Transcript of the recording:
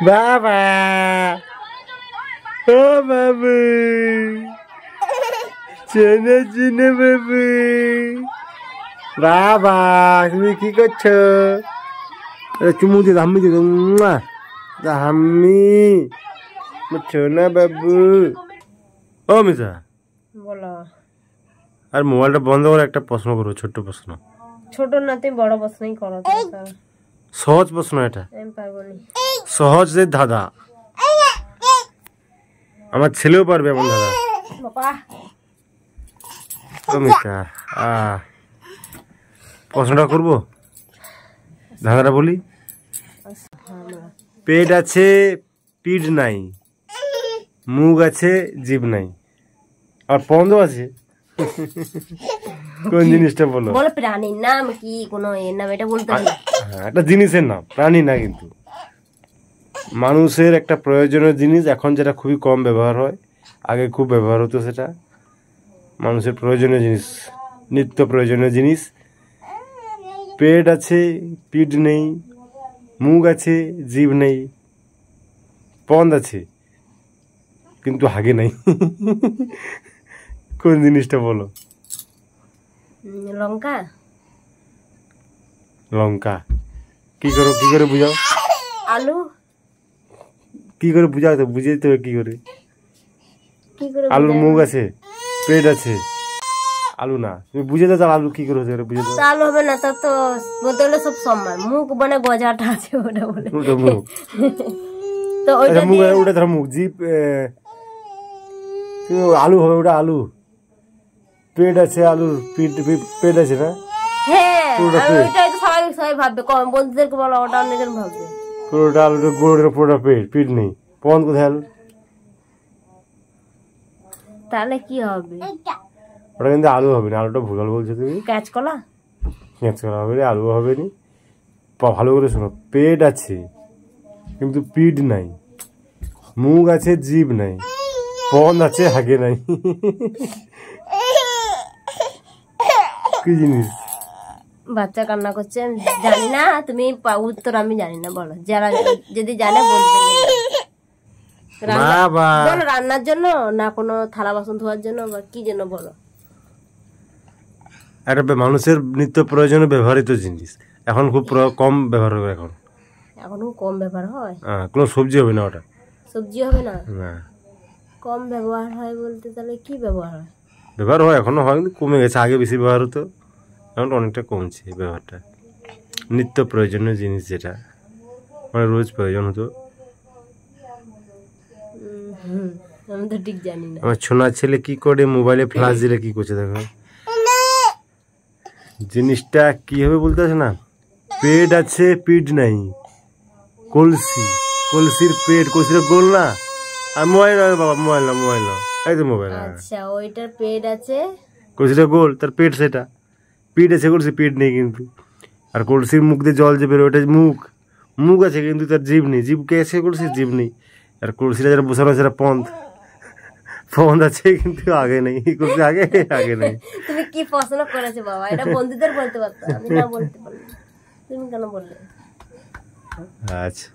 বাবা ও বাবু চেনে চিনে বাবু বাবা তুমি কি করছো? চুমু দিয়ে হাম্মি দিয়ে হাম্মি সোনা বাবু। ও মিতা বলো। আর মোবাইলটা বন্ধ করে একটা প্রশ্ন করবো, ছোট্ট প্রশ্ন। ছোট না, তুমি বড় প্রশ্নই করো। সহজ প্রশ্ন এটা, আমি পারবো না। সহজ যে দাদা, আমার ছেলেও পারবে এমন দাদা। বাবা ও মিতা প্রশ্নটা করবো, ধাঁধাটা বলি। পেট আছে পিঠ নাই, মুখ আছে জিভ নাই, আর পন্দ আছে। কোন জিনিসটা বলো? বলো প্রাণীর নাম কি, কোনো এর নাম, এটা বলতে হবে। হ্যাঁ, একটা জিনিসের নাম, প্রাণী না কিন্তু। মানুষের একটা প্রয়োজনীয় জিনিস, এখন যেটা খুবই কম ব্যবহার হয়, আগে খুব ব্যবহার হতো। সেটা মানুষের প্রয়োজনীয় জিনিস, নিত্য প্রয়োজনীয় জিনিস। পেট আছে পিঠ নেই, মুখ আছে জিভ নেই, পন্দ আছে কিন্তু হাগে নাই। কোন জিনিসটা বলো? লঙ্কা। লঙ্কা। কি করে বুঝাও? আলু। কি করে বুঝাও তো, বুঝে তো কি করে? আলুর মুখ আছে, পেট আছে, আলু না। তুমি বুঝে দাও আলু কি করে হচ্ছে, বুঝে দাও। আলু হবে না, তার তো বলতে গেলে সব সমান। মুখ মানে গজাটা আছে, ওটা বলে। ওটা মুখ। তো ওইটা মুখ, ওটা ধর মুখ। জিভ আলু হবে, ওটা আলু। পেট আছে, আলুর পেট আছে না? হ্যাঁ, ওইটাই তো সবাই ভাববে, কম বন্ধুদেরকে বলো, ওটা অন্যজন ভাববে। পুরোটা আলুটা গোড়ের পুরোটা পিঠ নেই, পন কোথায় আলু? তাহলে কি হবে? ওটা কিন্তু আলু হবে না, আলুটা ভুল বলছো তুমি। কাঁচকলা। কাঁচকলা হবে না, আলু হবে না। ভালো করে শোনো, পেট আছে কিন্তু পিঠ নাই, মুখ আছে জিভ নাই, পন আছে হাগে নাই। কি জিনিস? বাচ্চা কান্না করছে, জানি না। তুমি উত্তর আমি জানি না, বলো। যারা যদি জানে বলবে। বলো, রান্নার জন্য না কোনো থালা বাসন ধোয়ার জন্য, বা কি জন্য বলো? একটা মানুষের নিত্য প্রয়োজনে ব্যবহৃত জিনিস, এখন খুব কম ব্যবহার হবে। এখন খুব কম ব্যবহার হয়। কোনো সবজি হবে না, ওটা সবজি হবে না। না, কম ব্যবহার হয় বলতে তাহলে কি ব্যবহার হয়? ব্যবহার হয়, এখনো হয় কিন্তু কমে গেছে। আগে বেশি ব্যবহার হতো, এখন অনেকটা কমছে ব্যবহারটা। নিত্য প্রয়োজনীয় জিনিস যেটা মানে রোজ প্রয়োজন হতো। আমি তো ঠিক জানি না। আমার ছোনা ছেলে কি করে, মোবাইলে ফ্ল্যাশ দিলে কি করছে দেখো। জিনিসটা কি হবে বলতে আছে না? পেট আছে পিঠ নাই, কলসি, কলসির পেট, কলসির গোল না। আর মোবাইল না বাবা, মোবাইল না, মোবাইল না, এই তো মোবাইল। আচ্ছা, ওইটার পেট আছে, কলসিটা গোল, তার পেট সেটা। পিঠ আছে, কলসি পিঠ নেই কিন্তু। আর কলসির মুখ দিয়ে জল যে বেরো, ওটা মুখ। মুখ আছে কিন্তু তার জিভ নেই। জিভ কে আছে, কলসির জিভ নেই। আর কলসিটা যারা বসানো আছে সেটা পন্থ। পন্থ আছে কিন্তু আগে নেই, কলসি আগে নেই। তুমি কি প্রশ্ন করেছো বাবা? এটা বন্ধুদের বলতে পারতো, আমি না বলতে পারলাম। তুমি কেন বললে? আচ্ছা।